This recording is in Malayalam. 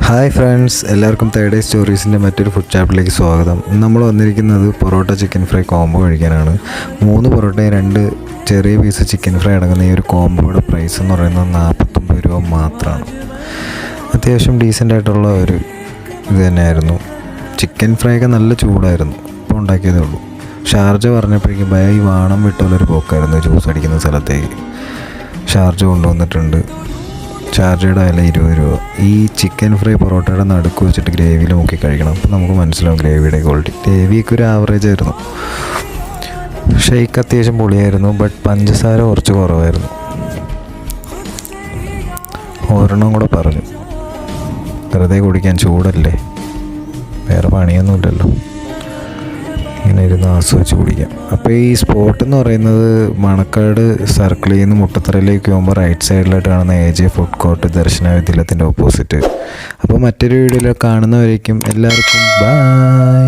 ഹായ് ഫ്രണ്ട്സ്, എല്ലാവർക്കും തേർഡ് ഡേ സ്റ്റോറീസിൻ്റെ മറ്റൊരു ഫുഡ് ചാപ്റ്ററിലേക്ക് സ്വാഗതം. നമ്മൾ വന്നിരിക്കുന്നത് പൊറോട്ട ചിക്കൻ ഫ്രൈ കോംബോ കഴിക്കാനാണ്. 3 പൊറോട്ടയും 2 ചെറിയ പീസ് ചിക്കൻ ഫ്രൈ അടങ്ങുന്ന ഈ ഒരു കോംബോയുടെ പ്രൈസ് എന്ന് പറയുന്നത് 49 രൂപ മാത്രമാണ്. അത്യാവശ്യം ഡീസൻ്റ് ആയിട്ടുള്ള ഒരു ഇത് തന്നെയായിരുന്നു. ചിക്കൻ ഫ്രൈ ഒക്കെ നല്ല ചൂടായിരുന്നു, ഇപ്പോൾ ഉണ്ടാക്കിയതേ ഉള്ളൂ. ഷാർജ പറഞ്ഞപ്പോഴേക്കും ഈ വാണം വിട്ടുള്ളൊരു പോക്കായിരുന്നു ജ്യൂസ് അടിക്കുന്ന സ്ഥലത്തേക്ക്. ഷാർജ കൊണ്ടുവന്നിട്ടുണ്ട്. ഷാർജയുടെ വില 20 രൂപ. ഈ ചിക്കൻ ഫ്രൈ പൊറോട്ടയുടെ നടുക്ക് വെച്ചിട്ട് ഗ്രേവിയിൽ മുക്കി കഴിക്കണം. അപ്പോൾ നമുക്ക് മനസ്സിലാവും ഗ്രേവിയുടെ ക്വാളിറ്റി. ഗ്രേവിയൊക്കെ ഒരു ആവറേജ് ആയിരുന്നു. ഷെയ്ക്ക് അത്യാവശ്യം പൊളിയായിരുന്നു, ബട്ട് പഞ്ചസാര കുറച്ച് കുറവായിരുന്നു. ഒരെണ്ണം കൂടെ പറഞ്ഞു, വെറുതെ കുടിക്കാൻ ചൂടല്ലേ, വേറെ പണിയൊന്നുമില്ലല്ലോ, ഇങ്ങനെ ഇരുന്ന് ആസ്വദിച്ച് കുടിക്കാം. അപ്പോൾ ഈ സ്പോട്ട് എന്ന് പറയുന്നത് മണക്കാട് സർക്കിളിൽ നിന്ന് മുട്ടത്തറയിലേക്ക് പോകുമ്പോൾ റൈറ്റ് സൈഡിലായിട്ട് കാണുന്ന AJ ഫുഡ് കോർട്ട്, ദർശന വിദ്യാലയത്തിൻ്റെ ഓപ്പോസിറ്റ്. അപ്പോൾ മറ്റൊരു വീഡിയോയിൽ കാണുന്നവരേക്കും എല്ലാവർക്കും ബൈ.